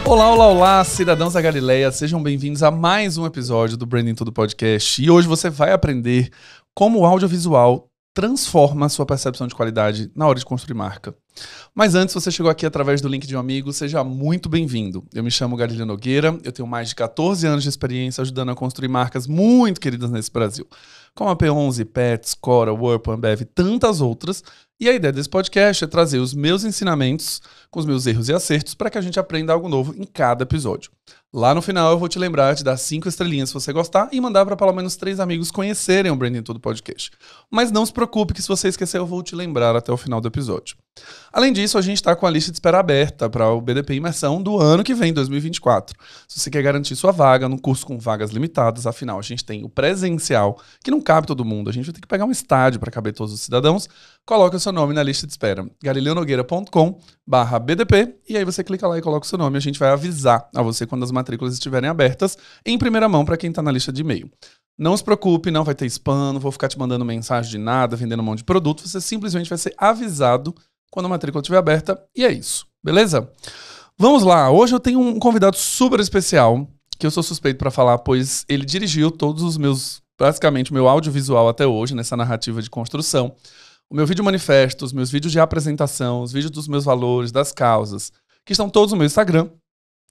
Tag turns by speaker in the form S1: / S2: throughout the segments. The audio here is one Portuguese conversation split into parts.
S1: Olá, olá, olá, cidadãos da Galileia, sejam bem-vindos a mais um episódio do Branding Tudo Podcast. E hoje você vai aprender como o audiovisual transforma a sua percepção de qualidade na hora de construir marca. Mas antes, você chegou aqui através do link de um amigo, seja muito bem-vindo. Eu me chamo Galileu Nogueira, eu tenho mais de 14 anos de experiência ajudando a construir marcas muito queridas nesse Brasil, como a P11, Pets, Cora, Whirlpool, Ambev e tantas outras. E a ideia desse podcast é trazer os meus ensinamentos com os meus erros e acertos para que a gente aprenda algo novo em cada episódio. Lá no final eu vou te lembrar de dar 5 estrelinhas se você gostar e mandar para pelo menos 3 amigos conhecerem o Branding Tudo Podcast. Mas não se preocupe que se você esquecer eu vou te lembrar até o final do episódio. Além disso, a gente está com a lista de espera aberta para o BDP Imersão do ano que vem, 2024. Se você quer garantir sua vaga num curso com vagas limitadas, afinal a gente tem o presencial, que não cabe todo mundo, a gente vai ter que pegar um estádio para caber todos os cidadãos, coloca o seu nome na lista de espera, galileonogueira.com/BDP, e aí você clica lá e coloca o seu nome, a gente vai avisar a você quando as matrículas estiverem abertas, em primeira mão para quem está na lista de e-mail. Não se preocupe, não vai ter spam, não vou ficar te mandando mensagem de nada, vendendo um monte de produto, você simplesmente vai ser avisado quando a matrícula estiver aberta, e é isso, beleza? Vamos lá, hoje eu tenho um convidado super especial, que eu sou suspeito para falar, pois ele dirigiu todos os meus, basicamente, o meu audiovisual até hoje, nessa narrativa de construção, o meu vídeo manifesto, os meus vídeos de apresentação, os vídeos dos meus valores, das causas, que estão todos no meu Instagram.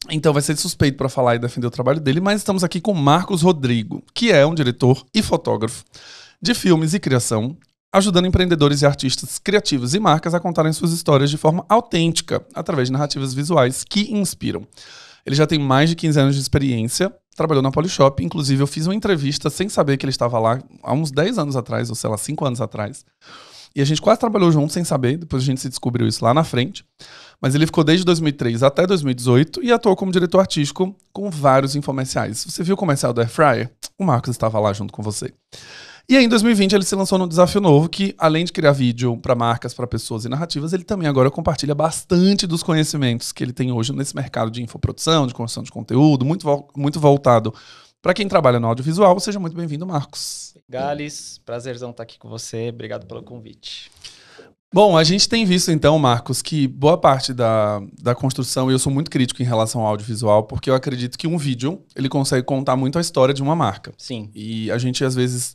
S1: Então vai ser suspeito para falar e defender o trabalho dele, mas estamos aqui com Marcos Rodrigo, que é um diretor e fotógrafo de filmes e criação, ajudando empreendedores e artistas criativos e marcas a contarem suas histórias de forma autêntica, através de narrativas visuais que inspiram. Ele já tem mais de 15 anos de experiência, trabalhou na Polishop, inclusive eu fiz uma entrevista sem saber que ele estava lá há uns 10 anos atrás, ou sei lá, 5 anos atrás. E a gente quase trabalhou junto sem saber, depois a gente se descobriu isso lá na frente. Mas ele ficou desde 2003 até 2018 e atuou como diretor artístico com vários infomerciais. Você viu o comercial do Air Fryer? O Marcos estava lá junto com você. E aí, em 2020, ele se lançou num desafio novo que, além de criar vídeo para marcas, para pessoas e narrativas, ele também agora compartilha bastante dos conhecimentos que ele tem hoje nesse mercado de infoprodução, de construção de conteúdo, muito voltado para quem trabalha no audiovisual. Seja muito bem-vindo, Marcos.
S2: Gales, prazerzão estar aqui com você. Obrigado pelo convite.
S1: Bom, a gente tem visto então, Marcos, que boa parte da construção, e eu sou muito crítico em relação ao audiovisual, porque eu acredito que um vídeo, ele consegue contar muito a história de uma marca.
S2: Sim.
S1: E a gente, às vezes,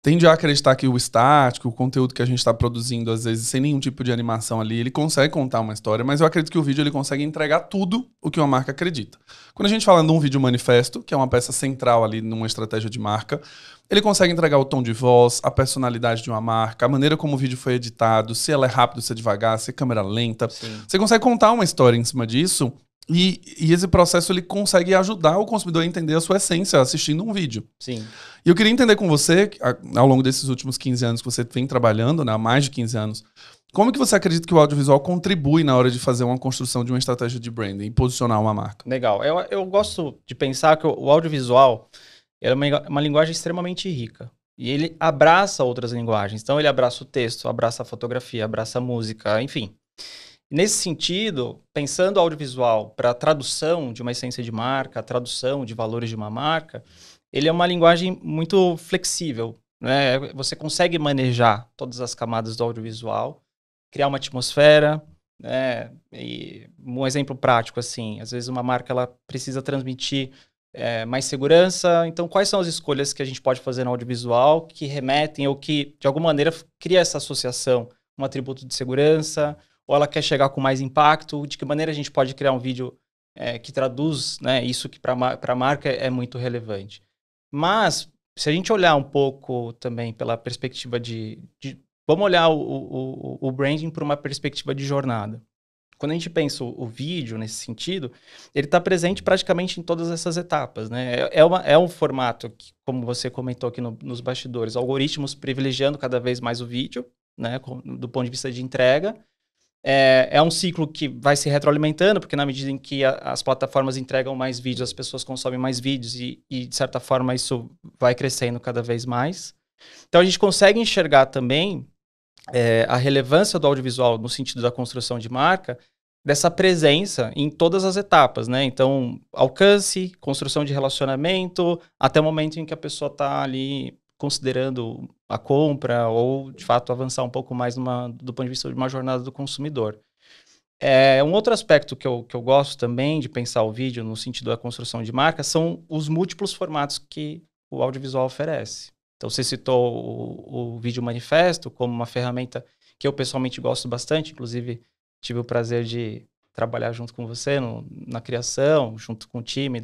S1: tende a acreditar que o estático, o conteúdo que a gente está produzindo, às vezes, sem nenhum tipo de animação ali, ele consegue contar uma história, mas eu acredito que o vídeo ele consegue entregar tudo o que uma marca acredita. Quando a gente fala de um vídeo manifesto, que é uma peça central ali numa estratégia de marca, ele consegue entregar o tom de voz, a personalidade de uma marca, a maneira como o vídeo foi editado, se ela é rápido, se é devagar, se é câmera lenta.
S2: Sim.
S1: Você consegue contar uma história em cima disso e esse processo ele consegue ajudar o consumidor a entender a sua essência assistindo um vídeo.
S2: Sim.
S1: E eu queria entender com você, ao longo desses últimos 15 anos que você vem trabalhando, né, há mais de 15 anos, como que você acredita que o audiovisual contribui na hora de fazer uma construção de uma estratégia de branding e posicionar uma marca?
S2: Legal. Eu gosto de pensar que o audiovisual é uma linguagem extremamente rica. E ele abraça outras linguagens. Então, ele abraça o texto, abraça a fotografia, abraça a música, enfim. Nesse sentido, pensando o audiovisual para a tradução de uma essência de marca, a tradução de valores de uma marca, ele é uma linguagem muito flexível, né? Você consegue manejar todas as camadas do audiovisual, criar uma atmosfera, né? E um exemplo prático, assim, às vezes uma marca ela precisa transmitir mais segurança, então quais são as escolhas que a gente pode fazer no audiovisual que remetem ou que, de alguma maneira, cria essa associação, um atributo de segurança, ou ela quer chegar com mais impacto, de que maneira a gente pode criar um vídeo que traduz, né, isso que para a marca é muito relevante. Mas, se a gente olhar um pouco também pela perspectiva vamos olhar o branding por uma perspectiva de jornada. Quando a gente pensa o vídeo nesse sentido, ele está presente praticamente em todas essas etapas, né? É um formato que, como você comentou aqui nos bastidores, algoritmos privilegiando cada vez mais o vídeo, né, do ponto de vista de entrega. É um ciclo que vai se retroalimentando, porque na medida em que as plataformas entregam mais vídeos, as pessoas consomem mais vídeos e de certa forma, isso vai crescendo cada vez mais. Então, a gente consegue enxergar também a relevância do audiovisual no sentido da construção de marca, dessa presença em todas as etapas, né? Então, alcance, construção de relacionamento, até o momento em que a pessoa está ali considerando a compra ou, de fato, avançar um pouco mais do ponto de vista de uma jornada do consumidor. Um outro aspecto que eu gosto também de pensar o vídeo no sentido da construção de marca são os múltiplos formatos que o audiovisual oferece. Então, você citou o vídeo manifesto como uma ferramenta que eu pessoalmente gosto bastante, inclusive tive o prazer de trabalhar junto com você na criação, junto com o time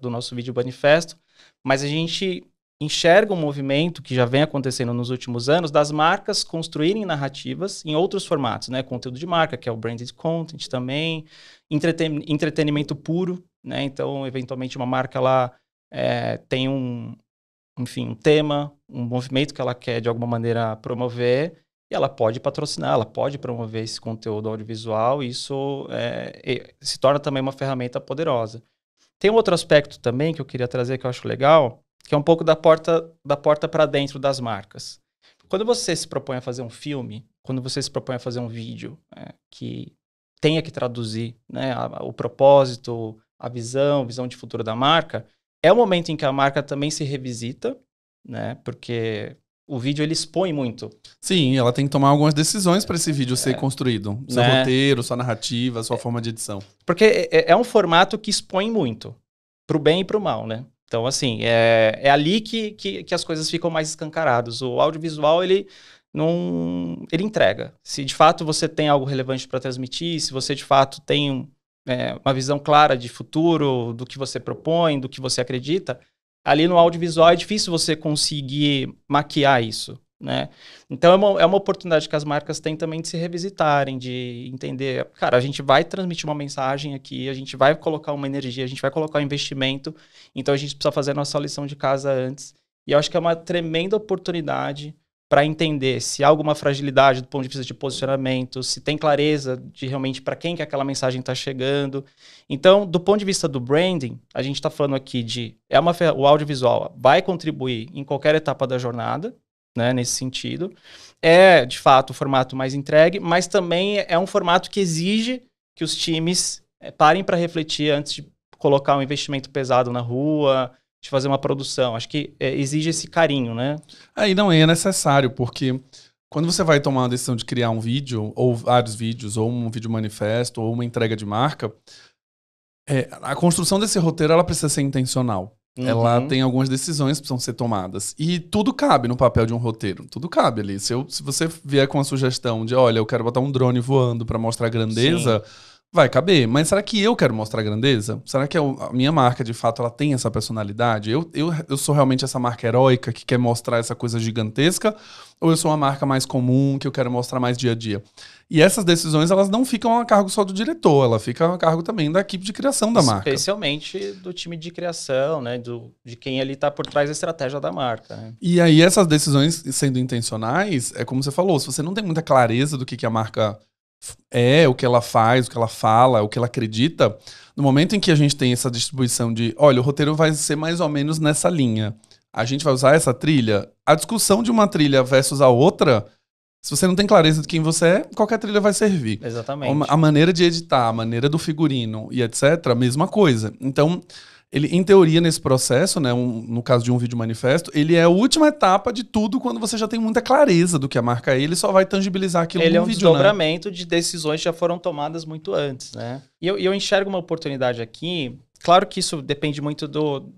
S2: do nosso vídeo manifesto, mas a gente enxerga um movimento que já vem acontecendo nos últimos anos das marcas construírem narrativas em outros formatos, né? Conteúdo de marca, que é o branded content também, entretenimento puro, né? Então, eventualmente, uma marca lá tem um tema, um movimento que ela quer de alguma maneira promover, e ela pode patrocinar, ela pode promover esse conteúdo audiovisual, e isso se torna também uma ferramenta poderosa. Tem um outro aspecto também que eu queria trazer que eu acho legal, que é um pouco da porta para dentro das marcas. Quando você se propõe a fazer um filme, quando você se propõe a fazer um vídeo que tenha que traduzir, né, o propósito, a visão de futuro da marca, é o momento em que a marca também se revisita, né, porque o vídeo ele expõe muito.
S1: Sim, ela tem que tomar algumas decisões para esse vídeo ser construído. Seu roteiro, sua narrativa, sua forma de edição.
S2: Porque é um formato que expõe muito, pro bem e pro mal, né? Então, assim, é ali que as coisas ficam mais escancaradas. O audiovisual, ele entrega. Se de fato você tem algo relevante para transmitir, se você de fato tem uma visão clara de futuro, do que você propõe, do que você acredita, ali no audiovisual é difícil você conseguir maquiar isso, né? Então é uma oportunidade que as marcas têm também de se revisitarem, de entender, cara, a gente vai transmitir uma mensagem aqui, a gente vai colocar uma energia, a gente vai colocar um investimento, então a gente precisa fazer a nossa lição de casa antes. E eu acho que é uma tremenda oportunidade para entender se há alguma fragilidade do ponto de vista de posicionamento, se tem clareza de realmente para quem que aquela mensagem está chegando. Então, do ponto de vista do branding, a gente está falando aqui de o audiovisual vai contribuir em qualquer etapa da jornada, né, nesse sentido. É, de fato, o formato mais entregue, mas também é um formato que exige que os times parem para refletir antes de colocar um investimento pesado na rua, de fazer uma produção. Acho que exige esse carinho, né?
S1: Aí não é necessário, porque quando você vai tomar uma decisão de criar um vídeo, ou vários vídeos, ou um vídeo manifesto, ou uma entrega de marca, a construção desse roteiro ela precisa ser intencional. Uhum. Ela tem algumas decisões que precisam ser tomadas. E tudo cabe no papel de um roteiro. Tudo cabe ali. Se você vier com a sugestão de, olha, eu quero botar um drone voando para mostrar grandeza... Sim. Vai caber, mas será que eu quero mostrar grandeza? Será que a minha marca, de fato, ela tem essa personalidade? Eu sou realmente essa marca heróica que quer mostrar essa coisa gigantesca? Ou eu sou uma marca mais comum, que eu quero mostrar mais dia a dia? E essas decisões, elas não ficam a cargo só do diretor, ela fica a cargo também da equipe de criação da marca.
S2: Especialmente do time de criação, né? De quem ali está por trás da estratégia da marca. Né?
S1: E aí, essas decisões sendo intencionais, é como você falou, se você não tem muita clareza do que a marca... o que ela faz, o que ela fala, o que ela acredita, no momento em que a gente tem essa distribuição de, olha, o roteiro vai ser mais ou menos nessa linha, a gente vai usar essa trilha, a discussão de uma trilha versus a outra, se você não tem clareza de quem você é, qualquer trilha vai servir.
S2: Exatamente.
S1: A maneira de editar, a maneira do figurino e etc, a mesma coisa. Então, ele, em teoria, nesse processo, né, no caso de um vídeo manifesto, ele é a última etapa de tudo quando você já tem muita clareza do que a marca é, ele só vai tangibilizar aquilo no vídeo.
S2: Ele é um desdobramento, né, de decisões que já foram tomadas muito antes, né? E eu enxergo uma oportunidade aqui. Claro que isso depende muito do...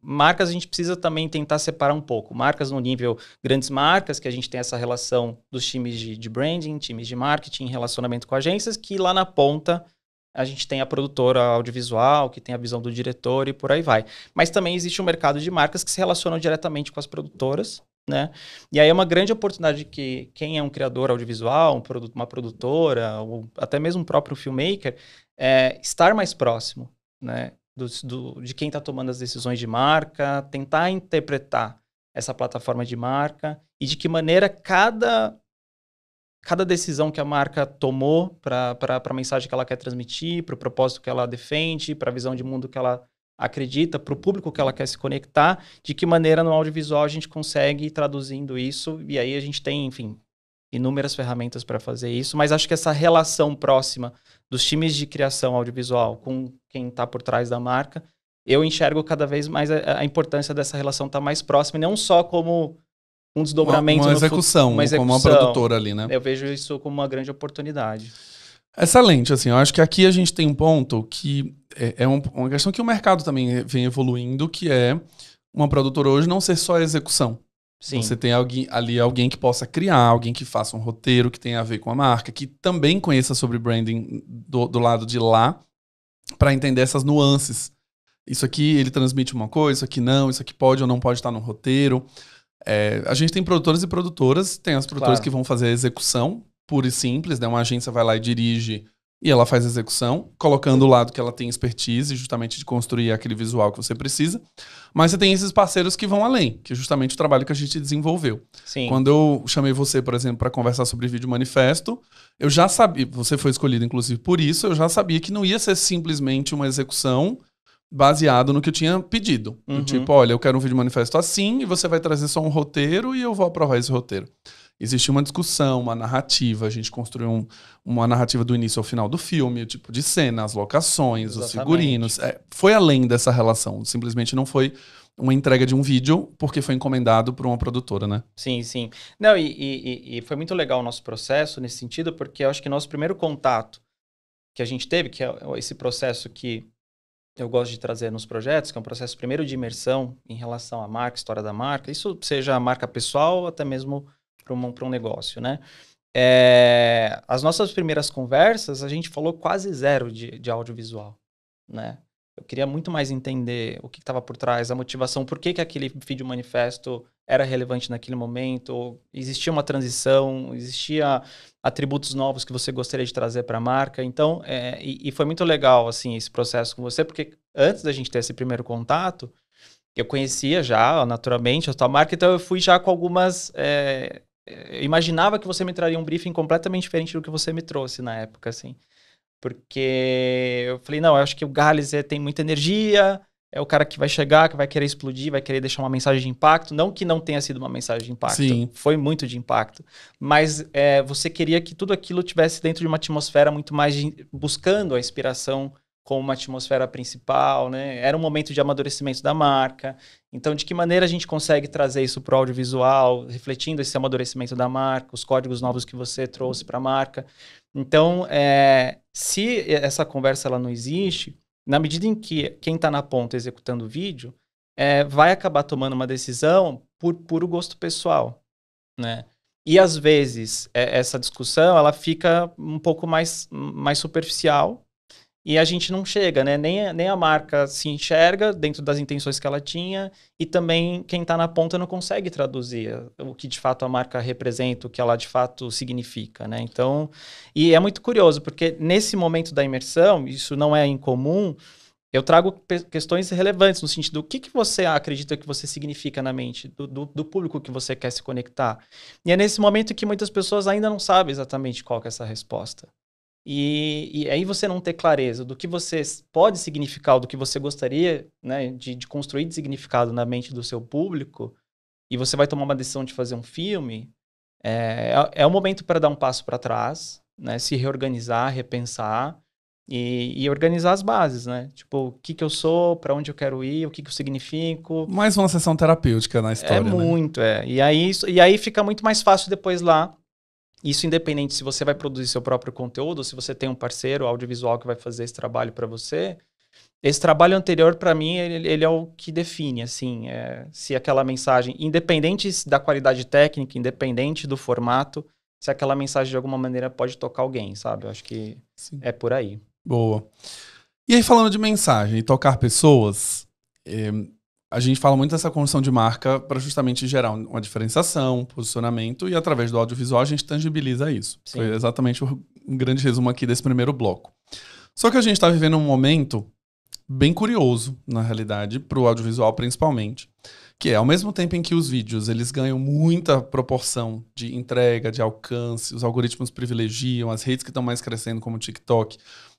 S2: Marcas a gente precisa também tentar separar um pouco. Marcas no nível grandes marcas, que a gente tem essa relação dos times de branding, times de marketing, relacionamento com agências, que lá na ponta... A gente tem a produtora audiovisual, que tem a visão do diretor e por aí vai. Mas também existe um mercado de marcas que se relacionam diretamente com as produtoras, né? E aí é uma grande oportunidade que quem é um criador audiovisual, uma produtora, ou até mesmo o próprio filmmaker, estar mais próximo, né? De quem está tomando as decisões de marca, tentar interpretar essa plataforma de marca e de que maneira cada decisão que a marca tomou para a mensagem que ela quer transmitir, para o propósito que ela defende, para a visão de mundo que ela acredita, para o público que ela quer se conectar, de que maneira no audiovisual a gente consegue ir traduzindo isso, e aí a gente tem, enfim, inúmeras ferramentas para fazer isso, mas acho que essa relação próxima dos times de criação audiovisual com quem está por trás da marca, eu enxergo cada vez mais a importância dessa relação estar mais próxima, e não só como... um desdobramento,
S1: uma execução, como uma produtora ali, né?
S2: Eu vejo isso como uma grande oportunidade.
S1: Excelente, assim, eu acho que aqui a gente tem um ponto que uma questão que o mercado também vem evoluindo, que é uma produtora hoje não ser só a execução.
S2: Sim.
S1: Você tem alguém que possa criar, alguém que faça um roteiro que tenha a ver com a marca, que também conheça sobre branding do lado de lá, para entender essas nuances. Isso aqui ele transmite uma coisa, isso aqui não, isso aqui pode ou não pode estar no roteiro. A gente tem produtores e produtoras, tem as produtoras que vão fazer a execução, pura e simples, né? Uma agência vai lá e dirige e ela faz a execução, colocando o lado que ela tem expertise, justamente de construir aquele visual que você precisa. Mas você tem esses parceiros que vão além, que é justamente o trabalho que a gente desenvolveu.
S2: Sim.
S1: Quando eu chamei você, por exemplo, para conversar sobre vídeo manifesto, eu já sabia, você foi escolhido inclusive por isso, eu já sabia que não ia ser simplesmente uma execução baseado no que eu tinha pedido. Do tipo, olha, eu quero um vídeo manifesto assim, e você vai trazer só um roteiro e eu vou aprovar esse roteiro. Existia uma discussão, uma narrativa, a gente construiu uma narrativa do início ao final do filme, o tipo de cena, as locações, os figurinos. Foi além dessa relação, simplesmente não foi uma entrega de um vídeo porque foi encomendado por uma produtora, né?
S2: Sim, sim. Não, e foi muito legal o nosso processo nesse sentido, porque eu acho que nosso primeiro contato que a gente teve, que é esse processo que eu gosto de trazer nos projetos, que é um processo primeiro de imersão em relação à marca, história da marca, isso seja a marca pessoal, até mesmo para um negócio, né? As nossas primeiras conversas, a gente falou quase zero de audiovisual, né? Eu queria muito mais entender o que estava por trás, a motivação, por que aquele vídeo manifesto era relevante naquele momento, existia uma transição, existia atributos novos que você gostaria de trazer para a marca. Então, e foi muito legal, assim, esse processo com você, porque antes da gente ter esse primeiro contato, eu conhecia já, naturalmente, a tua marca, então eu fui já com algumas... eu imaginava que você me traria um briefing completamente diferente do que você me trouxe na época, assim. Porque eu falei, não, eu acho que o Gales tem muita energia, é o cara que vai chegar, que vai querer explodir, vai querer deixar uma mensagem de impacto. Não que não tenha sido uma mensagem de impacto,
S1: Sim.
S2: Foi muito de impacto. Mas você queria que tudo aquilo tivesse dentro de uma atmosfera muito mais buscando a inspiração como uma atmosfera principal, né? Era um momento de amadurecimento da marca. Então, de que maneira a gente consegue trazer isso para o audiovisual, refletindo esse amadurecimento da marca, os códigos novos que você trouxe para a marca. Então, se essa conversa ela não existe, na medida em que quem está na ponta executando o vídeo vai acabar tomando uma decisão por puro gosto pessoal, né? E, às vezes, essa discussão ela fica um pouco mais superficial, e a gente não chega, né? Nem a marca se enxerga dentro das intenções que ela tinha, e também quem está na ponta não consegue traduzir o que de fato a marca representa, o que ela de fato significa, né? Então, e é muito curioso, porque nesse momento da imersão, isso não é incomum, eu trago questões relevantes no sentido do que você acredita que você significa na mente, do público que você quer se conectar. E é nesse momento que muitas pessoas ainda não sabem exatamente qual que é essa resposta. E aí você não ter clareza do que você pode significar, ou do que você gostaria, né, de construir de significado na mente do seu público, e você vai tomar uma decisão de fazer um filme, é um momento para dar um passo para trás, né, se reorganizar, repensar e organizar as bases, né? Tipo, o que eu sou, para onde eu quero ir, o que eu significo.
S1: Mais uma sessão terapêutica na história, né?
S2: Muito. E aí fica muito mais fácil depois lá. Isso independente se você vai produzir seu próprio conteúdo, ou se você tem um parceiro audiovisual que vai fazer esse trabalho para você. Esse trabalho anterior, para mim, ele é o que define, assim, se aquela mensagem, independente da qualidade técnica, independente do formato, se aquela mensagem de alguma maneira pode tocar alguém, sabe? Eu acho que
S1: Sim.
S2: É por aí.
S1: Boa. E aí, falando de mensagem e tocar pessoas, a gente fala muito dessa construção de marca para justamente gerar uma diferenciação, posicionamento, e através do audiovisual a gente tangibiliza isso. Sim. Foi exatamente um grande resumo aqui desse primeiro bloco. Só que a gente está vivendo um momento bem curioso, na realidade, para o audiovisual principalmente, que é ao mesmo tempo em que os vídeos eles ganham muita proporção de entrega, de alcance, os algoritmos privilegiam, as redes que estão mais crescendo como o TikTok,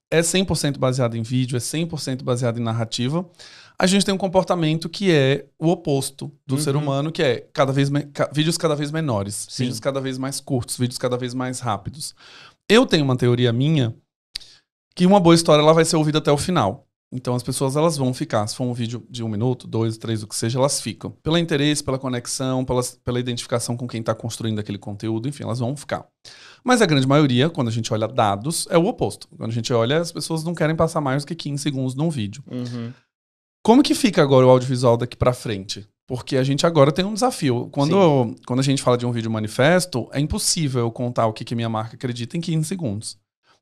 S1: é 100% baseado em vídeo, é 100% baseado em narrativa. A gente tem um comportamento que é o oposto do ser humano, que é vídeos cada vez menores, Sim. vídeos cada vez mais curtos, vídeos cada vez mais rápidos. Eu tenho uma teoria minha que uma boa história ela vai ser ouvida até o final. Então as pessoas elas vão ficar, se for um vídeo de 1 minuto, 2, 3, o que seja, elas ficam. Pelo interesse, pela conexão, pela identificação com quem está construindo aquele conteúdo, enfim, elas vão ficar. Mas a grande maioria, quando a gente olha dados, é o oposto. Quando a gente olha, as pessoas não querem passar mais do que 15 segundos num vídeo.
S2: Uhum.
S1: Como que fica agora o audiovisual daqui para frente? Porque a gente agora tem um desafio. Quando a gente fala de um vídeo manifesto, é impossível eu contar o que minha marca acredita em 15 segundos.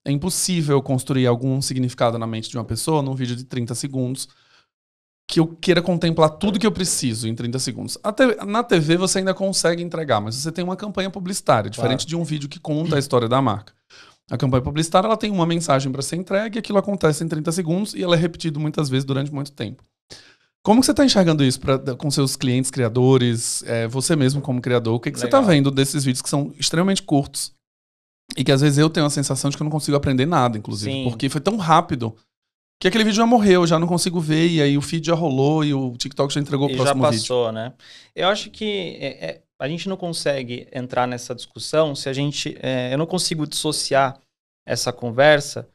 S1: É impossível eu construir algum significado na mente de uma pessoa num vídeo de 30 segundos que eu queira contemplar tudo que eu preciso em 30 segundos. Na TV você ainda consegue entregar, mas você tem uma campanha publicitária, diferente de um vídeo que conta a história da marca. A campanha publicitária ela tem uma mensagem para ser entregue, aquilo acontece em 30 segundos e ela é repetido muitas vezes durante muito tempo. Como que você está enxergando isso com seus clientes criadores, você mesmo como criador? O que você está vendo desses vídeos que são extremamente curtos e que às vezes eu tenho a sensação de que eu não consigo aprender nada, inclusive,
S2: Sim.
S1: porque foi tão rápido que aquele vídeo já morreu, já não consigo ver, e aí o feed já rolou e o TikTok já entregou o próximo vídeo.
S2: Já passou, né? Eu acho que a gente não consegue entrar nessa discussão se a gente... eu não consigo dissociar essa conversa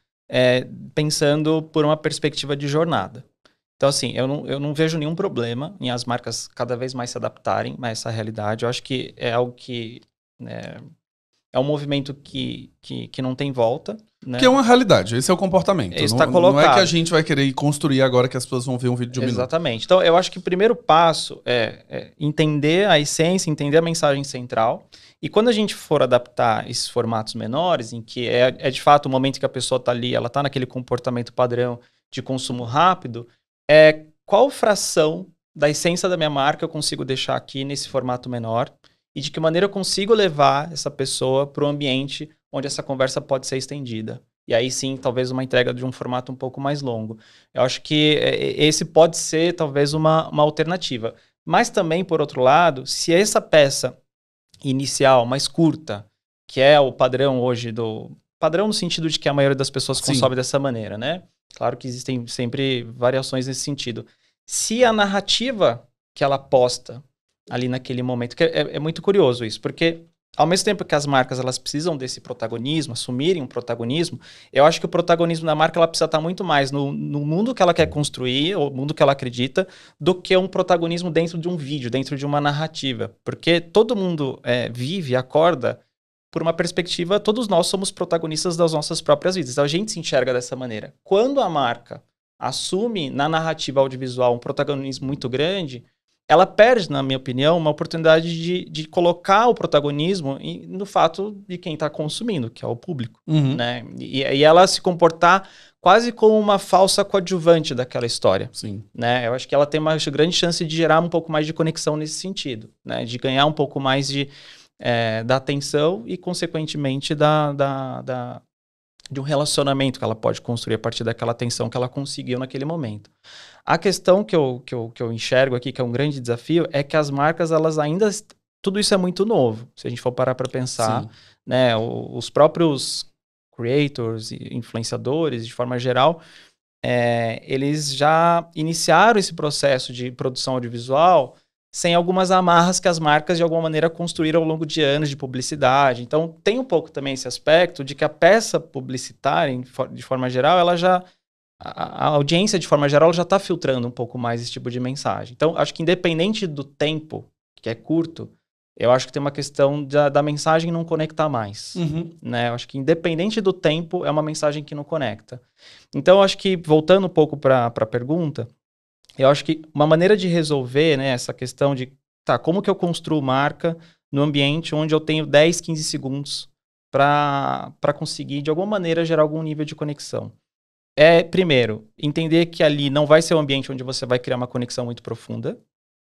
S2: pensando por uma perspectiva de jornada. Então, assim, eu não vejo nenhum problema em as marcas cada vez mais se adaptarem a essa realidade. Eu acho que é algo que... é um movimento que não tem volta. Né?
S1: Que é uma realidade, esse é o comportamento.
S2: Isso está colocado.
S1: Não é que a gente vai querer construir agora que as pessoas vão ver um vídeo de 1 minuto.
S2: Exatamente. Então, eu acho que o primeiro passo é entender a essência, entender a mensagem central. E quando a gente for adaptar esses formatos menores, em que é de fato o momento que a pessoa está ali, ela está naquele comportamento padrão de consumo rápido, qual fração da essência da minha marca eu consigo deixar aqui nesse formato menor e de que maneira eu consigo levar essa pessoa para o ambiente onde essa conversa pode ser estendida. E aí sim, talvez uma entrega de um formato um pouco mais longo. Eu acho que esse pode ser talvez uma alternativa. Mas também, por outro lado, se essa peça inicial, mais curta, que é o padrão hoje padrão no sentido de que a maioria das pessoas consome dessa maneira, né? Claro que existem sempre variações nesse sentido. Se a narrativa que ela posta ali naquele momento, que é muito curioso isso, porque ao mesmo tempo que as marcas elas precisam desse protagonismo, assumirem um protagonismo, eu acho que o protagonismo da marca ela precisa estar muito mais no mundo que ela quer construir, ou mundo que ela acredita, do que um protagonismo dentro de um vídeo, dentro de uma narrativa. Porque todo mundo vive, acorda por uma perspectiva, todos nós somos protagonistas das nossas próprias vidas. Então a gente se enxerga dessa maneira. Quando a marca assume na narrativa audiovisual um protagonismo muito grande, ela perde, na minha opinião, uma oportunidade de colocar o protagonismo no fato de quem está consumindo, que é o público.
S1: Uhum.
S2: Né? E ela se comportar quase como uma falsa coadjuvante daquela história.
S1: Sim.
S2: Né? Eu acho que ela tem uma grande chance de gerar um pouco mais de conexão nesse sentido, né? De ganhar um pouco mais da atenção e, consequentemente, de um relacionamento que ela pode construir a partir daquela atenção que ela conseguiu naquele momento. A questão que eu enxergo aqui, que é um grande desafio, é que as marcas, elas ainda... Tudo isso é muito novo, se a gente for parar para pensar. Né? Os próprios creators e influenciadores, de forma geral, eles já iniciaram esse processo de produção audiovisual sem algumas amarras que as marcas, de alguma maneira, construíram ao longo de anos de publicidade. Então, tem um pouco também esse aspecto de que a peça publicitária, de forma geral, ela já... A audiência, de forma geral, já está filtrando um pouco mais esse tipo de mensagem. Então, acho que independente do tempo, que é curto, eu acho que tem uma questão da mensagem não conectar mais.
S1: Uhum.
S2: Né? Eu acho que independente do tempo, é uma mensagem que não conecta. Então, eu acho que, voltando um pouco para a pergunta, eu acho que uma maneira de resolver, né, essa questão de, como que eu construo marca no ambiente onde eu tenho 10, 15 segundos para conseguir, de alguma maneira, gerar algum nível de conexão. Primeiro, entender que ali não vai ser um ambiente onde você vai criar uma conexão muito profunda.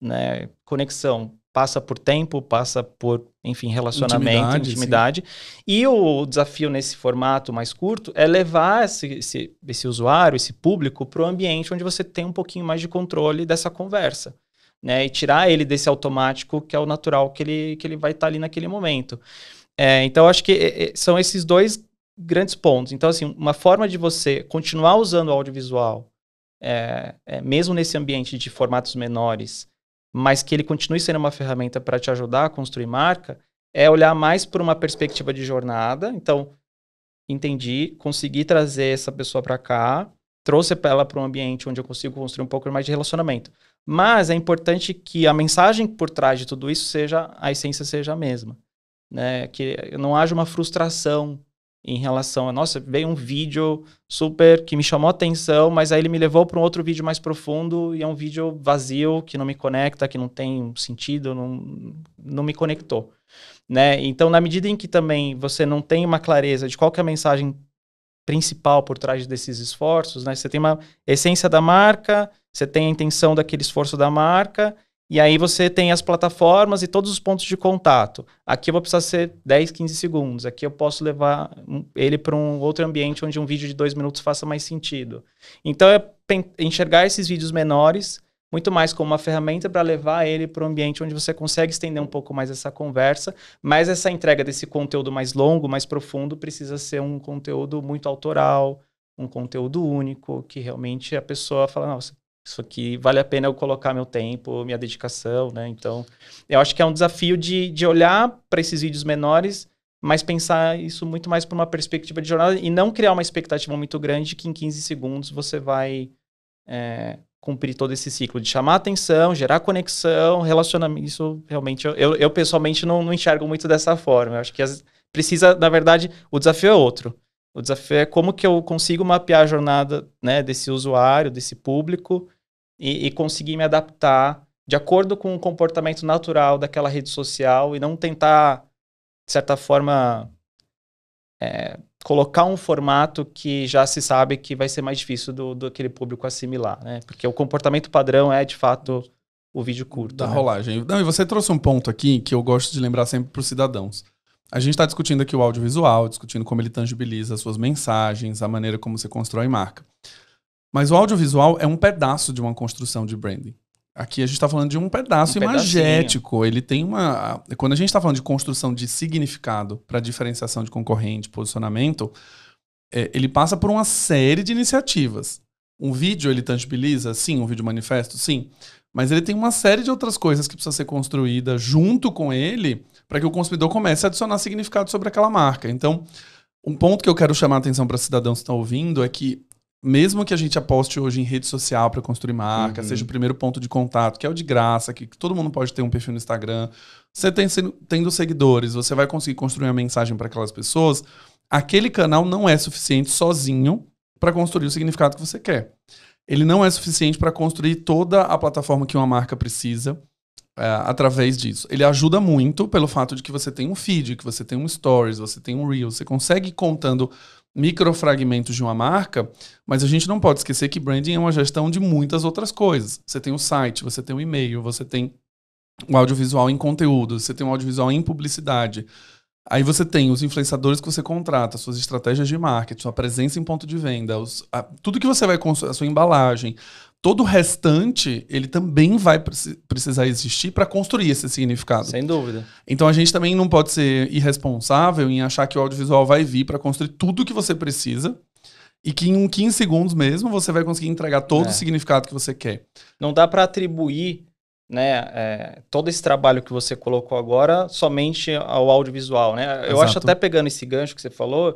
S2: Né? Conexão passa por tempo, passa por, enfim, relacionamento, intimidade. E o desafio nesse formato mais curto é levar esse usuário, esse público, para o ambiente onde você tem um pouquinho mais de controle dessa conversa. Né? E tirar ele desse automático que é o natural que ele vai estar ali naquele momento. Então, acho que são esses dois grandes pontos. Então, assim, uma forma de você continuar usando o audiovisual, mesmo nesse ambiente de formatos menores, mas que ele continue sendo uma ferramenta para te ajudar a construir marca, é olhar mais por uma perspectiva de jornada. Então, entendi, consegui trazer essa pessoa para cá, trouxe ela para um ambiente onde eu consigo construir um pouco mais de relacionamento. Mas é importante que a mensagem por trás de tudo isso a essência seja a mesma, né? Que não haja uma frustração em relação a, nossa, veio um vídeo super que me chamou a atenção, mas aí ele me levou para um outro vídeo mais profundo e é um vídeo vazio, que não me conecta, que não tem sentido, não me conectou, né? Então, na medida em que também você não tem uma clareza de qual que é a mensagem principal por trás desses esforços, né? Você tem uma essência da marca, você tem a intenção daquele esforço da marca, e aí você tem as plataformas e todos os pontos de contato. Aqui eu vou precisar ser 10, 15 segundos. Aqui eu posso levar ele para um outro ambiente onde um vídeo de 2 minutos faça mais sentido. Então é enxergar esses vídeos menores muito mais como uma ferramenta para levar ele para um ambiente onde você consegue estender um pouco mais essa conversa, mas essa entrega desse conteúdo mais longo, mais profundo, precisa ser um conteúdo muito autoral, um conteúdo único, que realmente a pessoa fala, nossa, isso aqui vale a pena eu colocar meu tempo, minha dedicação, né? Então, eu acho que é um desafio de olhar para esses vídeos menores, mas pensar isso muito mais por uma perspectiva de jornada e não criar uma expectativa muito grande que em 15 segundos você vai cumprir todo esse ciclo de chamar atenção, gerar conexão, relacionamento. Isso realmente, eu pessoalmente não enxergo muito dessa forma. Eu acho que precisa, na verdade, o desafio é outro. O desafio é como que eu consigo mapear a jornada, né, desse usuário, desse público, e conseguir me adaptar de acordo com o comportamento natural daquela rede social e não tentar, de certa forma, colocar um formato que já se sabe que vai ser mais difícil do aquele público assimilar, né? Porque o comportamento padrão é, de fato, o vídeo curto.
S1: Da
S2: né?
S1: rolagem. Não, e você trouxe um ponto aqui que eu gosto de lembrar sempre para os cidadãos. A gente está discutindo aqui o audiovisual, discutindo como ele tangibiliza as suas mensagens, a maneira como você constrói marca. Mas o audiovisual é um pedaço de uma construção de branding. Aqui a gente está falando de um pedaço imagético. Ele tem uma... Quando a gente está falando de construção de significado para diferenciação de concorrente, posicionamento, ele passa por uma série de iniciativas. Um vídeo ele tangibiliza? Sim. Um vídeo manifesto? Sim. Mas ele tem uma série de outras coisas que precisa ser construída junto com ele para que o consumidor comece a adicionar significado sobre aquela marca. Então, um ponto que eu quero chamar a atenção para cidadãos que estão ouvindo é que mesmo que a gente aposte hoje em rede social para construir marca, seja o primeiro ponto de contato, que é o de graça, que todo mundo pode ter um perfil no Instagram, você tendo seguidores, você vai conseguir construir uma mensagem para aquelas pessoas, aquele canal não é suficiente sozinho para construir o significado que você quer. Ele não é suficiente para construir toda a plataforma que uma marca precisa através disso. Ele ajuda muito pelo fato de que você tem um feed, que você tem um stories, você tem um reel, você consegue ir contando microfragmentos de uma marca, mas a gente não pode esquecer que branding é uma gestão de muitas outras coisas. Você tem o site, você tem o e-mail, você tem o audiovisual em conteúdo, você tem o audiovisual em publicidade. Aí você tem os influenciadores que você contrata, suas estratégias de marketing, sua presença em ponto de venda, tudo que você vai construir, a sua embalagem, todo o restante, ele também vai precisar existir para construir esse significado.
S2: Sem dúvida.
S1: Então a gente também não pode ser irresponsável em achar que o audiovisual vai vir para construir tudo o que você precisa e que em 15 segundos mesmo você vai conseguir entregar todo o significado que você quer.
S2: Não dá para atribuir, né, todo esse trabalho que você colocou agora somente ao audiovisual, né? Eu acho, até pegando esse gancho que você falou,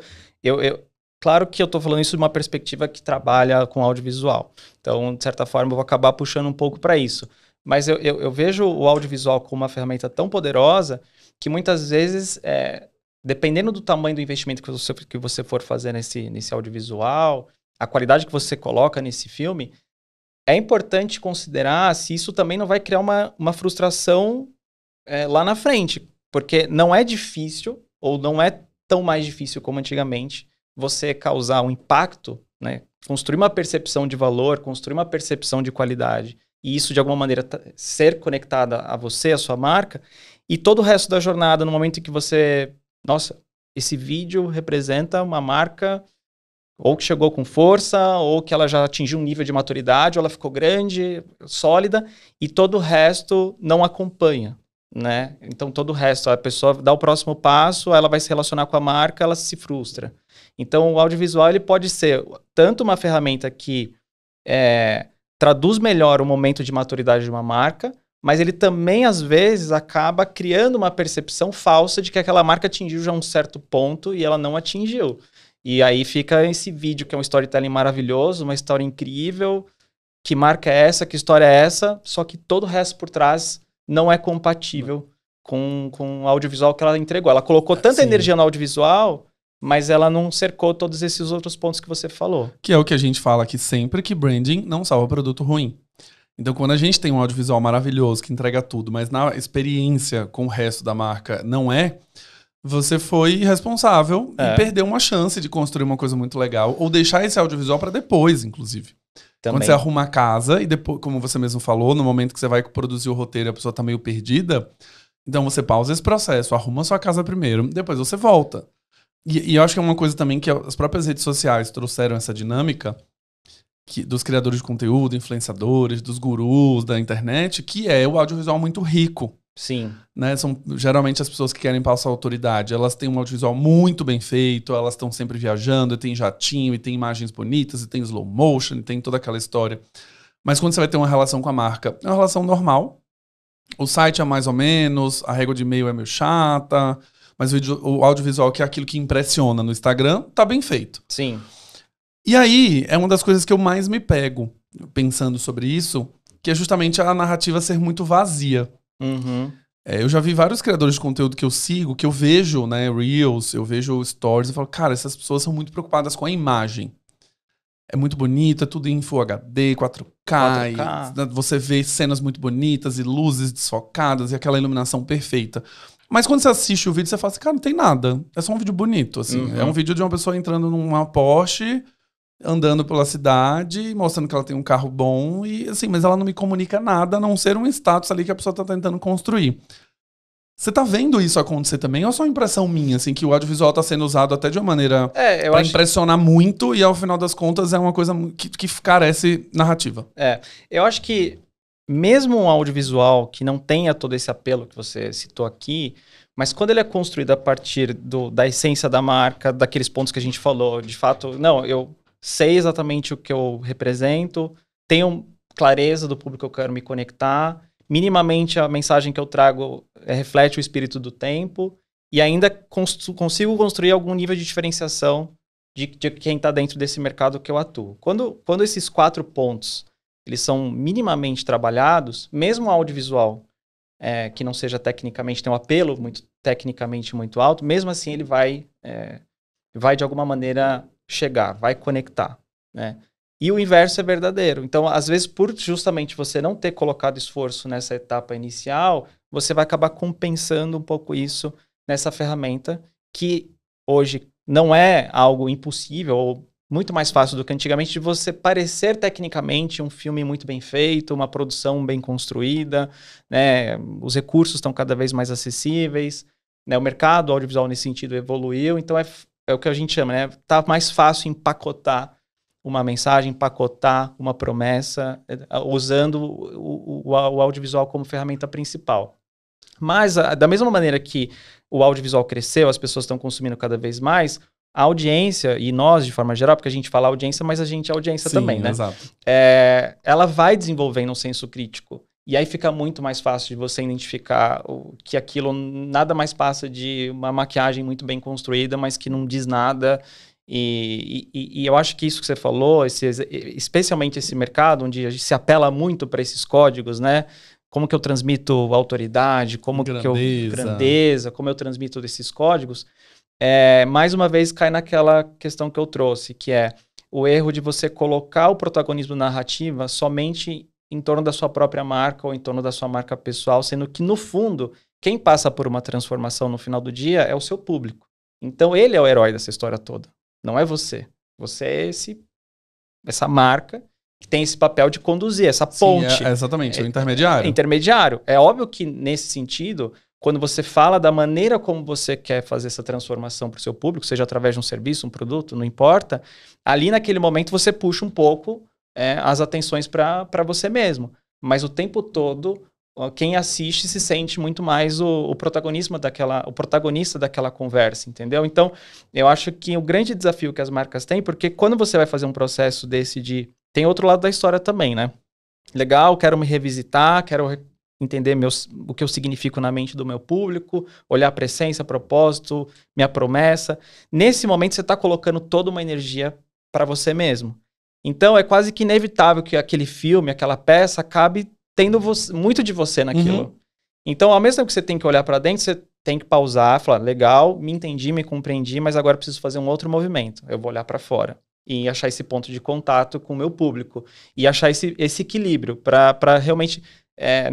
S2: claro que eu estou falando isso de uma perspectiva que trabalha com audiovisual. Então, de certa forma, eu vou acabar puxando um pouco para isso. Mas eu vejo o audiovisual como uma ferramenta tão poderosa que muitas vezes, dependendo do tamanho do investimento que você for fazer nesse audiovisual, a qualidade que você coloca nesse filme, é importante considerar se isso também não vai criar uma frustração lá na frente. Porque não é difícil, ou não é tão mais difícil como antigamente, você causar um impacto, né? Construir uma percepção de valor, construir uma percepção de qualidade, e isso de alguma maneira ser conectada a você, a sua marca, e todo o resto da jornada, no momento em que você, nossa, esse vídeo representa uma marca ou que chegou com força, ou que ela já atingiu um nível de maturidade, ou ela ficou grande, sólida, e todo o resto não acompanha, né? Então todo o resto, a pessoa dá o próximo passo, ela vai se relacionar com a marca, ela se frustra. Então o audiovisual ele pode ser tanto uma ferramenta que traduz melhor o momento de maturidade de uma marca, mas ele também às vezes acaba criando uma percepção falsa de que aquela marca atingiu já um certo ponto e ela não atingiu. E aí fica esse vídeo que é um storytelling maravilhoso, uma história incrível, que marca é essa, que história é essa, só que todo o resto por trás não é compatível com o audiovisual que ela entregou. Ela colocou tanta energia no audiovisual, mas ela não cercou todos esses outros pontos que você falou.
S1: Que é o que a gente fala aqui sempre, que branding não salva produto ruim. Então, quando a gente tem um audiovisual maravilhoso que entrega tudo, mas na experiência com o resto da marca não é, você foi irresponsável e perdeu uma chance de construir uma coisa muito legal, ou deixar esse audiovisual para depois, inclusive.
S2: Também.
S1: Quando você arruma a casa e depois, como você mesmo falou, no momento que você vai produzir o roteiro e a pessoa tá meio perdida, então você pausa esse processo, arruma a sua casa primeiro, depois você volta. E eu acho que é uma coisa também que as próprias redes sociais trouxeram essa dinâmica dos criadores de conteúdo, influenciadores, dos gurus da internet, que é o audiovisual muito rico.
S2: Sim.
S1: Né? São geralmente as pessoas que querem passar autoridade. Elas têm um audiovisual muito bem feito, elas estão sempre viajando, e tem jatinho, e tem imagens bonitas, e tem slow motion, e tem toda aquela história. Mas quando você vai ter uma relação com a marca, é uma relação normal. O site é mais ou menos, a régua de e-mail é meio chata, mas o audiovisual, que é aquilo que impressiona no Instagram, tá bem feito.
S2: Sim.
S1: E aí, é uma das coisas que eu mais me pego pensando sobre isso, que é justamente a narrativa ser muito vazia.
S2: Uhum.
S1: Eu já vi vários criadores de conteúdo que eu sigo, que eu vejo, né, Reels, eu vejo Stories, e falo, cara, essas pessoas são muito preocupadas com a imagem. É muito bonito, é tudo em Full HD, 4K. Você vê cenas muito bonitas e luzes desfocadas e aquela iluminação perfeita. Mas quando você assiste o vídeo, você fala assim, cara, não tem nada. É só um vídeo bonito, assim.
S2: Uhum.
S1: É um vídeo de uma pessoa entrando numa Porsche, andando pela cidade, mostrando que ela tem um carro bom, e assim, mas ela não me comunica nada, a não ser um status ali que a pessoa tá tentando construir. Você tá vendo isso acontecer também? Ou é só impressão minha, assim, que o audiovisual tá sendo usado até de uma maneira pra impressionar muito, e ao final das contas é uma coisa que carece narrativa?
S2: Eu acho que mesmo um audiovisual que não tenha todo esse apelo que você citou aqui, mas quando ele é construído a partir da essência da marca, daqueles pontos que a gente falou, de fato, não, eu sei exatamente o que eu represento, tenho clareza do público que eu quero me conectar, minimamente a mensagem que eu trago reflete o espírito do tempo e ainda consigo construir algum nível de diferenciação de quem está dentro desse mercado que eu atuo. Quando esses 4 pontos eles são minimamente trabalhados, mesmo o audiovisual que não seja tecnicamente, tem um apelo tecnicamente muito alto, mesmo assim ele vai de alguma maneira chegar, vai conectar, né? E o inverso é verdadeiro. Então, às vezes, por justamente você não ter colocado esforço nessa etapa inicial, você vai acabar compensando um pouco isso nessa ferramenta, que hoje não é algo impossível, ou muito mais fácil do que antigamente, de você parecer tecnicamente um filme muito bem feito, uma produção bem construída, né? Os recursos estão cada vez mais acessíveis, né? O mercado audiovisual nesse sentido evoluiu, então é o que a gente chama, né? Tá mais fácil empacotar uma mensagem, empacotar uma promessa, usando o audiovisual como ferramenta principal. Mas, da mesma maneira que o audiovisual cresceu, as pessoas estão consumindo cada vez mais, a audiência, e nós de forma geral, porque a gente fala audiência, mas a gente é audiência também, né?
S1: Exato.
S2: Ela vai desenvolvendo um senso crítico. E aí fica muito mais fácil de você identificar que aquilo nada mais passa de uma maquiagem muito bem construída, mas que não diz nada. E eu acho que isso que você falou, especialmente esse mercado, onde a gente se apela muito para esses códigos, né? Como que eu transmito autoridade, grandeza, como eu transmito esses códigos, mais uma vez cai naquela questão que eu trouxe, que é o erro de você colocar o protagonismo narrativa somente em torno da sua própria marca ou em torno da sua marca pessoal, sendo que, no fundo, quem passa por uma transformação no final do dia é o seu público. Então, ele é o herói dessa história toda, não é você. Você é essa marca que tem esse papel de conduzir, essa ponte.
S1: Sim, exatamente, o intermediário.
S2: Intermediário. É óbvio que, nesse sentido, quando você fala da maneira como você quer fazer essa transformação para o seu público, seja através de um serviço, um produto, não importa, ali naquele momento você puxa um pouco as atenções para você mesmo. Mas o tempo todo, quem assiste se sente muito mais o protagonista daquela conversa, entendeu? Então, eu acho que o grande desafio que as marcas têm, porque quando você vai fazer um processo desse tem outro lado da história também, né? Legal, quero me revisitar, quero entender o que eu significo na mente do meu público, olhar para a essência, propósito, minha promessa. Nesse momento, você está colocando toda uma energia para você mesmo. Então, é quase que inevitável que aquele filme, aquela peça, acabe tendo muito de você naquilo. Então, ao mesmo tempo que você tem que olhar para dentro, você tem que pausar, falar, legal, me entendi, me compreendi, mas agora eu preciso fazer um outro movimento. Eu vou olhar para fora e achar esse ponto de contato com o meu público e achar esse equilíbrio para realmente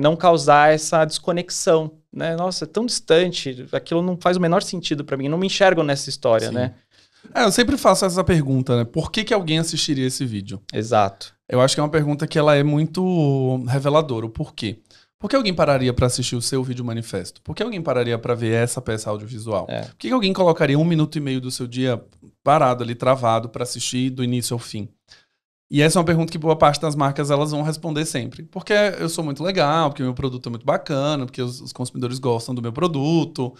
S2: não causar essa desconexão, né? Nossa, é tão distante, aquilo não faz o menor sentido para mim, não me enxergo nessa história,
S1: Sim.
S2: né?
S1: Eu sempre faço essa pergunta, né? Por que alguém assistiria esse vídeo?
S2: Exato.
S1: Eu acho que é uma pergunta que ela é muito reveladora. O porquê? Por que alguém pararia para assistir o seu vídeo manifesto? Por que alguém pararia para ver essa peça audiovisual? Por que alguém colocaria 1 minuto e meio do seu dia parado ali, travado, para assistir do início ao fim? E essa é uma pergunta que boa parte das marcas elas vão responder sempre. Porque eu sou muito legal, porque o meu produto é muito bacana, porque os consumidores gostam do meu produto.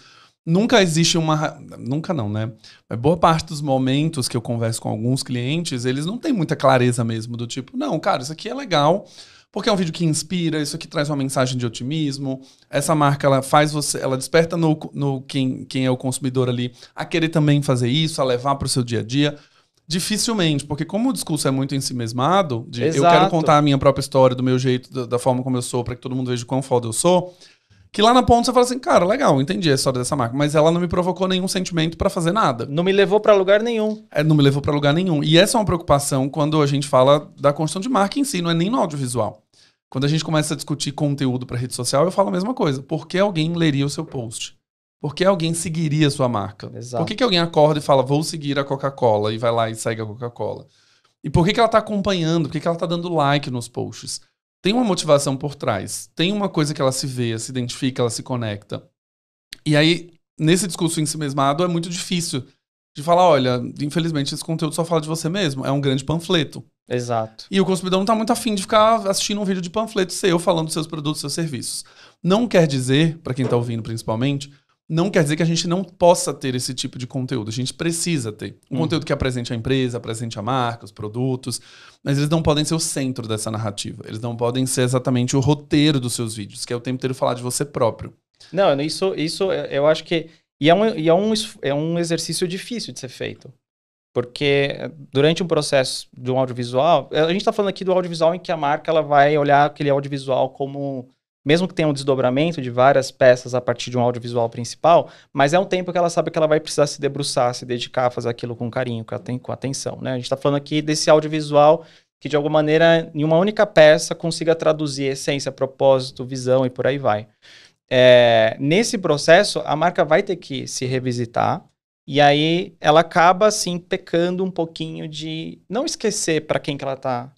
S1: Nunca existe uma... Nunca não, né? Mas boa parte dos momentos que eu converso com alguns clientes, eles não têm muita clareza mesmo do tipo, não, cara, isso aqui é legal... Porque é um vídeo que inspira, isso aqui traz uma mensagem de otimismo. Essa marca, ela faz você, ela desperta no quem é o consumidor ali a querer também fazer isso, a levar para o seu dia a dia. Dificilmente, porque como o discurso é muito ensimesmado, de eu quero contar a minha própria história do meu jeito, da forma como eu sou, para que todo mundo veja o quão foda eu sou, que lá na ponta você fala assim, cara, legal, entendi a história dessa marca, mas ela não me provocou nenhum sentimento para fazer nada.
S2: Não me levou para lugar nenhum.
S1: Não me levou para lugar nenhum. E essa é uma preocupação quando a gente fala da construção de marca em si, não é nem no audiovisual. Quando a gente começa a discutir conteúdo para rede social, eu falo a mesma coisa. Por que alguém leria o seu post? Por que alguém seguiria a sua marca?
S2: Exato.
S1: Por que alguém acorda e fala, vou seguir a Coca-Cola, e vai lá e segue a Coca-Cola? E por que ela está acompanhando? Por que ela está dando like nos posts? Tem uma motivação por trás. Tem uma coisa que ela se vê, se identifica, ela se conecta. E aí, nesse discurso ensimesmado, é muito difícil de falar, olha, infelizmente esse conteúdo só fala de você mesmo. É um grande panfleto.
S2: Exato.
S1: E o consumidor não está muito afim de ficar assistindo um vídeo de panfleto seu falando dos seus produtos, dos seus serviços. Não quer dizer, para quem está ouvindo principalmente, não quer dizer que a gente não possa ter esse tipo de conteúdo. A gente precisa ter. Um conteúdo que apresente a empresa, apresente a marca, os produtos, mas eles não podem ser o centro dessa narrativa. Eles não podem ser exatamente o roteiro dos seus vídeos, que é o tempo inteiro falar de você próprio.
S2: Não, isso eu acho que... E é um exercício difícil de ser feito. Porque durante um processo de um audiovisual... A gente está falando aqui do audiovisual em que a marca ela vai olhar aquele audiovisual como... Mesmo que tenha um desdobramento de várias peças a partir de um audiovisual principal, mas é um tempo que ela sabe que ela vai precisar se debruçar, se dedicar a fazer aquilo com carinho, com atenção, né? A gente está falando aqui desse audiovisual que, de alguma maneira, em uma única peça, consiga traduzir essência, propósito, visão e por aí vai. Nesse processo, a marca vai ter que se revisitar e aí ela acaba, assim, pecando um pouquinho de não esquecer para quem que ela está...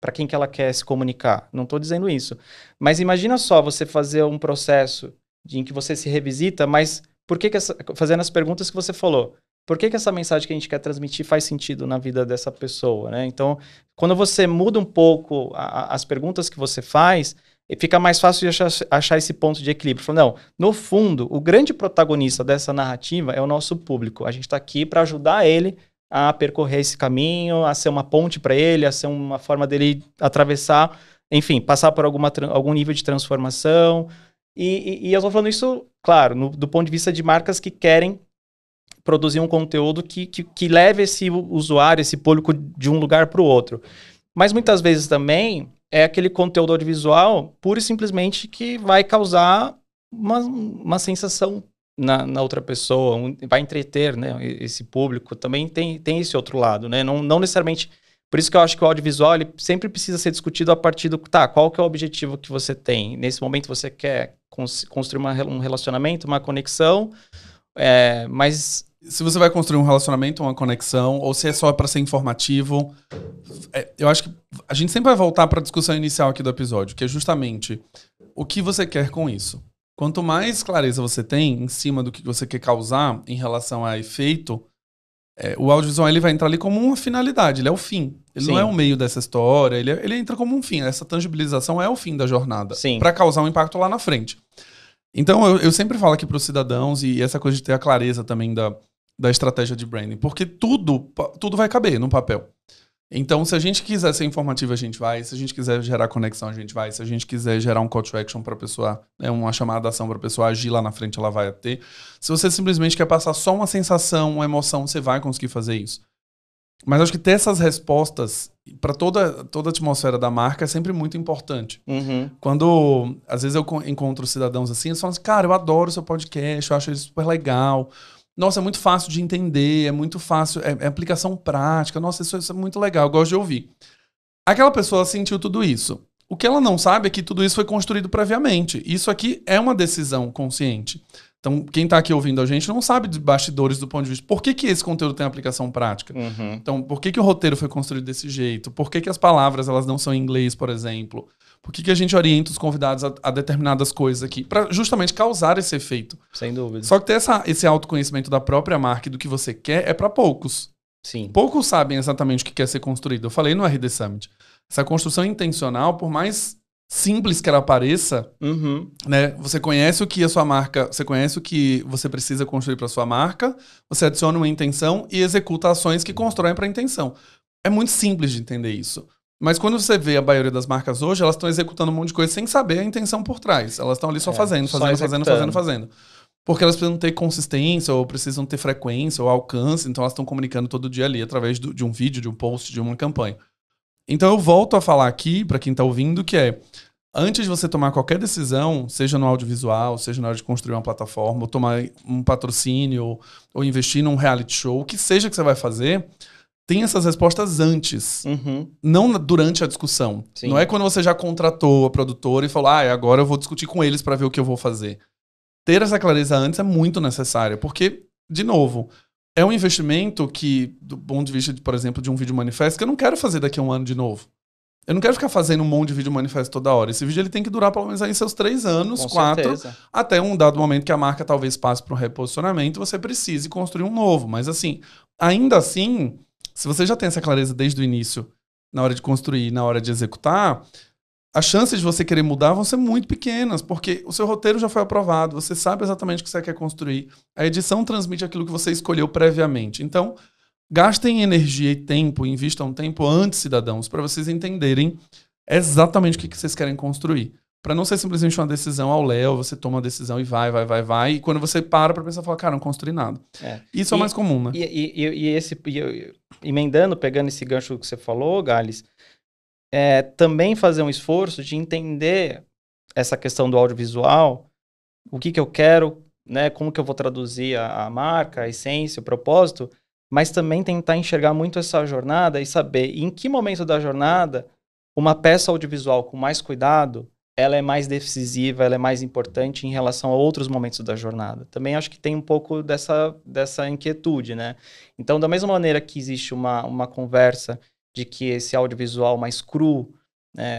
S2: para quem que ela quer se comunicar. Não estou dizendo isso. Mas imagina só você fazer um processo em que você se revisita, mas por que fazendo as perguntas que você falou, por que essa mensagem que a gente quer transmitir faz sentido na vida dessa pessoa, né? Então, quando você muda um pouco as perguntas que você faz, fica mais fácil de achar esse ponto de equilíbrio. Não, no fundo, o grande protagonista dessa narrativa é o nosso público. A gente está aqui para ajudar ele a percorrer esse caminho, a ser uma ponte para ele, a ser uma forma dele atravessar, enfim, passar por algum nível de transformação. E eu estou falando isso, claro, do ponto de vista de marcas que querem produzir um conteúdo que leve esse usuário, esse público de um lugar para o outro. Mas muitas vezes também é aquele conteúdo audiovisual pura e simplesmente que vai causar uma sensação na outra pessoa, vai entreter, né, esse público, também tem esse outro lado, né, não necessariamente, por isso que eu acho que o audiovisual ele sempre precisa ser discutido a partir qual que é o objetivo que você tem, nesse momento você quer construir um relacionamento, uma conexão, mas...
S1: Se você vai construir um relacionamento, uma conexão, ou se é só para ser informativo, eu acho que a gente sempre vai voltar para a discussão inicial aqui do episódio, que é justamente o que você quer com isso. Quanto mais clareza você tem em cima do que você quer causar em relação a efeito, o audiovisual ele vai entrar ali como uma finalidade, ele é o fim. Ele Sim. não é o meio dessa história, ele entra como um fim. Essa tangibilização é o fim da jornada, para causar um impacto lá na frente. Então eu sempre falo aqui para os cidadãos, e essa coisa de ter a clareza também da estratégia de branding, porque tudo vai caber no papel. Então, se a gente quiser ser informativo, a gente vai. Se a gente quiser gerar conexão, a gente vai. Se a gente quiser gerar um call to action para a pessoa, uma chamada de ação para a pessoa agir lá na frente, ela vai ter. Se você simplesmente quer passar só uma sensação, uma emoção, você vai conseguir fazer isso. Mas acho que ter essas respostas para toda a atmosfera da marca é sempre muito importante. Quando, às vezes, eu encontro cidadãos assim, eles falam assim, cara, eu adoro o seu podcast, eu acho ele super legal. Nossa, é muito fácil de entender, é muito fácil, é aplicação prática. Nossa, isso é muito legal, eu gosto de ouvir. Aquela pessoa sentiu tudo isso. O que ela não sabe é que tudo isso foi construído previamente. Isso aqui é uma decisão consciente. Então, quem está aqui ouvindo a gente não sabe de bastidores do ponto de vista. Por que esse conteúdo tem aplicação prática? Então, por que o roteiro foi construído desse jeito? Por que as palavras elas não são em inglês, por exemplo? Por que a gente orienta os convidados a determinadas coisas aqui? Para justamente causar esse efeito.
S2: Sem dúvida.
S1: Só que ter esse autoconhecimento da própria marca e do que você quer é para poucos.
S2: Sim.
S1: Poucos sabem exatamente o que quer ser construído. Eu falei no RD Summit. Essa construção intencional, por mais simples que ela pareça, né? Você conhece o que a sua marca, você conhece o que você precisa construir para sua marca, você adiciona uma intenção e executa ações que constroem para a intenção. É muito simples de entender isso. Mas quando você vê a maioria das marcas hoje, elas estão executando um monte de coisa sem saber a intenção por trás. Elas estão ali só fazendo. Porque elas precisam ter consistência, ou precisam ter frequência, ou alcance, então elas estão comunicando todo dia ali através de um vídeo, de um post, de uma campanha. Então eu volto a falar aqui, para quem está ouvindo, que é, antes de você tomar qualquer decisão, seja no audiovisual, seja na hora de construir uma plataforma, ou tomar um patrocínio, ou investir num reality show, o que seja que você vai fazer, tem essas respostas antes, não durante a discussão. Sim. Não é quando você já contratou a produtora e falou, agora eu vou discutir com eles para ver o que eu vou fazer. Ter essa clareza antes é muito necessário, porque, de novo, é um investimento que, do ponto de vista, por exemplo, de um vídeo manifesto, que eu não quero fazer daqui a um ano de novo. Eu não quero ficar fazendo um monte de vídeo manifesto toda hora. Esse vídeo ele tem que durar pelo menos aí seus 3 anos, 4, até um dado momento que a marca talvez passe para um reposicionamento e você precise construir um novo. Mas assim, ainda assim, se você já tem essa clareza desde o início, na hora de construir, na hora de executar, as chances de você querer mudar vão ser muito pequenas, porque o seu roteiro já foi aprovado, você sabe exatamente o que você quer construir. A edição transmite aquilo que você escolheu previamente. Então, gastem energia e tempo, invistam tempo antes, cidadãos, para vocês entenderem exatamente o que vocês querem construir. Para não ser simplesmente uma decisão ao léu, você toma uma decisão e vai, e quando você para pensar, fala, cara, não construí nada. Isso é o mais comum, né?
S2: Emendando, pegando esse gancho que você falou, Gales, também fazer um esforço de entender essa questão do audiovisual, o que eu quero, né, como que eu vou traduzir a marca, a essência, o propósito, mas também tentar enxergar muito essa jornada e saber em que momento da jornada uma peça audiovisual com mais cuidado, ela é mais decisiva, ela é mais importante em relação a outros momentos da jornada. Também acho que tem um pouco dessa inquietude, né? Então, da mesma maneira que existe uma conversa de que esse audiovisual mais cru,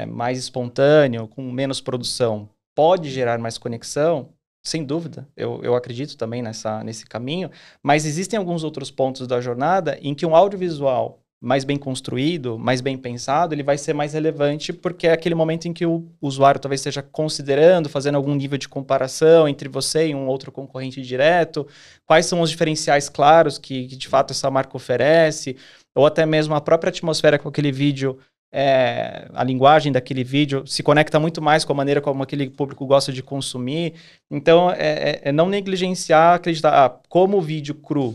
S2: mais espontâneo, com menos produção, pode gerar mais conexão, sem dúvida, eu acredito também nesse caminho, mas existem alguns outros pontos da jornada em que um audiovisual mais bem construído, mais bem pensado, ele vai ser mais relevante porque é aquele momento em que o usuário talvez esteja considerando, fazendo algum nível de comparação entre você e um outro concorrente direto, quais são os diferenciais claros que de fato essa marca oferece, ou até mesmo a própria atmosfera com aquele vídeo, a linguagem daquele vídeo se conecta muito mais com a maneira como aquele público gosta de consumir. Então, não negligenciar, acreditar, como o vídeo cru,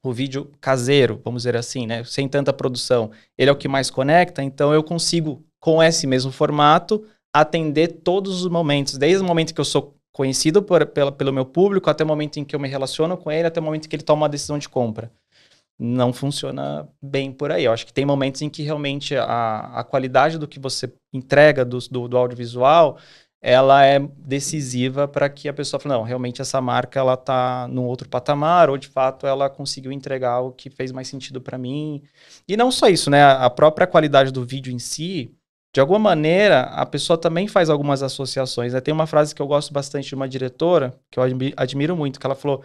S2: o vídeo caseiro, vamos dizer assim, né, sem tanta produção, ele é o que mais conecta, então eu consigo, com esse mesmo formato, atender todos os momentos, desde o momento que eu sou conhecido pelo meu público, até o momento em que eu me relaciono com ele, até o momento em que ele toma uma decisão de compra. Não funciona bem por aí. Eu acho que tem momentos em que realmente a qualidade do que você entrega do audiovisual, ela é decisiva para que a pessoa fale, não, realmente essa marca ela está num outro patamar, ou de fato ela conseguiu entregar o que fez mais sentido para mim. E não só isso, né? A própria qualidade do vídeo em si, de alguma maneira, a pessoa também faz algumas associações, né? Tem uma frase que eu gosto bastante de uma diretora, que eu admiro muito, que ela falou,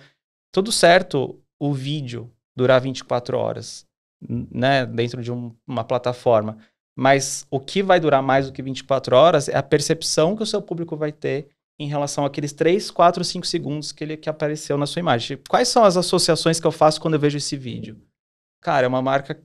S2: tudo certo o vídeo durar 24 horas, né, dentro de uma plataforma. Mas o que vai durar mais do que 24 horas é a percepção que o seu público vai ter em relação àqueles 3, 4, 5 segundos que apareceu na sua imagem. Quais são as associações que eu faço quando eu vejo esse vídeo? Cara, é uma marca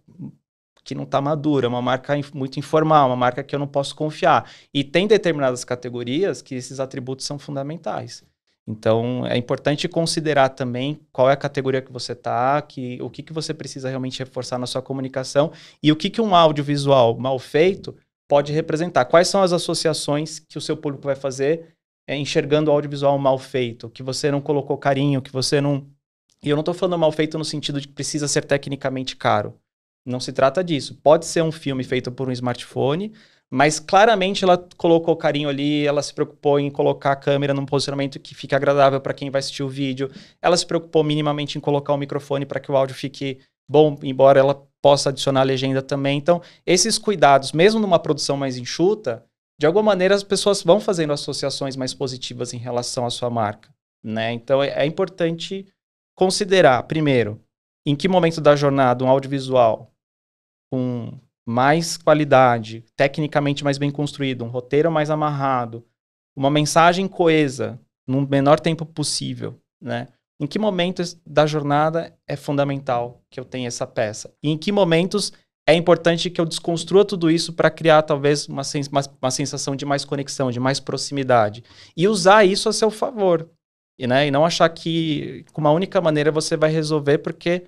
S2: que não está madura, uma marca muito informal, uma marca que eu não posso confiar. E tem determinadas categorias que esses atributos são fundamentais. Então, é importante considerar também qual é a categoria que você está, o que você precisa realmente reforçar na sua comunicação e o que um audiovisual mal feito pode representar. Quais são as associações que o seu público vai fazer enxergando o audiovisual mal feito, que você não colocou carinho, que você não... E eu não estou falando mal feito no sentido de que precisa ser tecnicamente caro. Não se trata disso. Pode ser um filme feito por um smartphone, mas claramente ela colocou carinho ali, ela se preocupou em colocar a câmera num posicionamento que fique agradável para quem vai assistir o vídeo, ela se preocupou minimamente em colocar o microfone para que o áudio fique bom, embora ela possa adicionar a legenda também. Então, esses cuidados, mesmo numa produção mais enxuta, de alguma maneira as pessoas vão fazendo associações mais positivas em relação à sua marca, né? Então, é importante considerar, primeiro, em que momento da jornada um audiovisual com mais qualidade, tecnicamente mais bem construído, um roteiro mais amarrado, uma mensagem coesa, no menor tempo possível, né? Em que momentos da jornada é fundamental que eu tenha essa peça? E em que momentos é importante que eu desconstrua tudo isso para criar talvez uma sensação de mais conexão, de mais proximidade. E usar isso a seu favor. E não achar que com uma única maneira você vai resolver, porque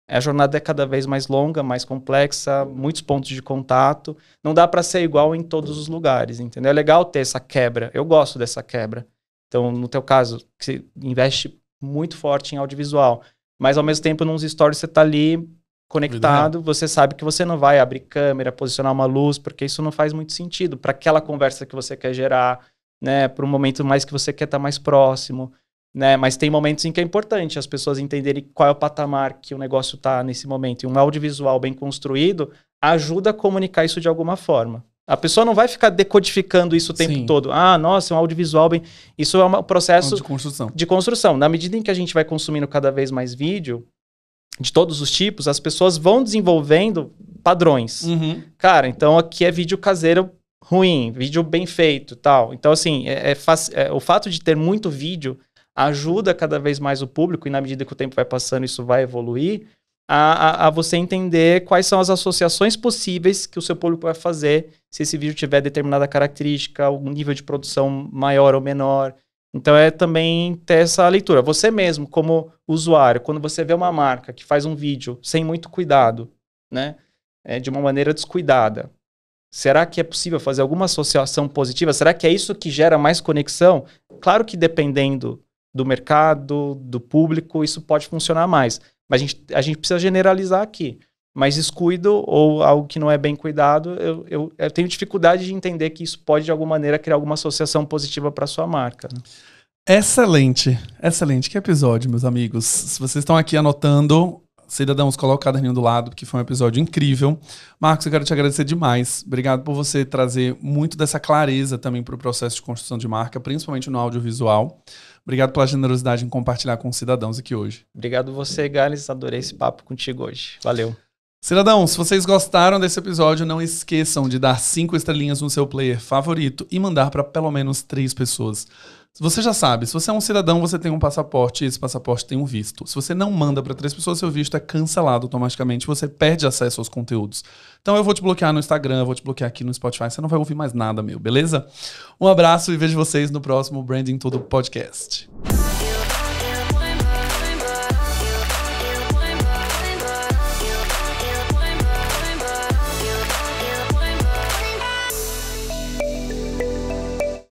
S2: a jornada é cada vez mais longa, mais complexa, muitos pontos de contato. Não dá para ser igual em todos os lugares, entendeu? É legal ter essa quebra. Eu gosto dessa quebra. Então, no teu caso, que você investe muito forte em audiovisual, mas ao mesmo tempo, nos stories você tá ali conectado, você sabe que você não vai abrir câmera, posicionar uma luz, porque isso não faz muito sentido para aquela conversa que você quer gerar, né? Para um momento mais que você quer estar mais próximo. Né? Mas tem momentos em que é importante as pessoas entenderem qual é o patamar que o negócio está nesse momento. E um audiovisual bem construído ajuda a comunicar isso de alguma forma. A pessoa não vai ficar decodificando isso o tempo todo. Ah, nossa, um audiovisual bem... Isso é um processo de construção. Na medida em que a gente vai consumindo cada vez mais vídeo, de todos os tipos, as pessoas vão desenvolvendo padrões. Cara, então aqui é vídeo caseiro ruim, vídeo bem feito, tal. Então, assim, o fato de ter muito vídeo ajuda cada vez mais o público, e na medida que o tempo vai passando, isso vai evoluir, a você entender quais são as associações possíveis que o seu público vai fazer se esse vídeo tiver determinada característica, algum nível de produção maior ou menor. Então é também ter essa leitura. Você mesmo, como usuário, quando você vê uma marca que faz um vídeo sem muito cuidado, né, de uma maneira descuidada, será que é possível fazer alguma associação positiva? Será que é isso que gera mais conexão? Claro que dependendo do mercado, do público, isso pode funcionar mais. Mas a gente precisa generalizar aqui. Mas descuido ou algo que não é bem cuidado, eu tenho dificuldade de entender que isso pode, de alguma maneira, criar alguma associação positiva para a sua marca. Né?
S1: Excelente. Excelente. Que episódio, meus amigos. Se vocês estão aqui anotando, cidadãos, coloca o caderninho do lado, porque foi um episódio incrível. Marcos, eu quero te agradecer demais. Obrigado por você trazer muito dessa clareza também para o processo de construção de marca, principalmente no audiovisual. Obrigado pela generosidade em compartilhar com os cidadãos aqui hoje.
S2: Obrigado você, Gales. Adorei esse papo contigo hoje. Valeu.
S1: Cidadãos, se vocês gostaram desse episódio, não esqueçam de dar 5 estrelinhas no seu player favorito e mandar para pelo menos 3 pessoas. Você já sabe, se você é um cidadão, você tem um passaporte e esse passaporte tem um visto. Se você não manda para 3 pessoas, seu visto é cancelado automaticamente, você perde acesso aos conteúdos. Então eu vou te bloquear no Instagram, eu vou te bloquear aqui no Spotify, você não vai ouvir mais nada meu, beleza? Um abraço e vejo vocês no próximo Branding Tudo Podcast.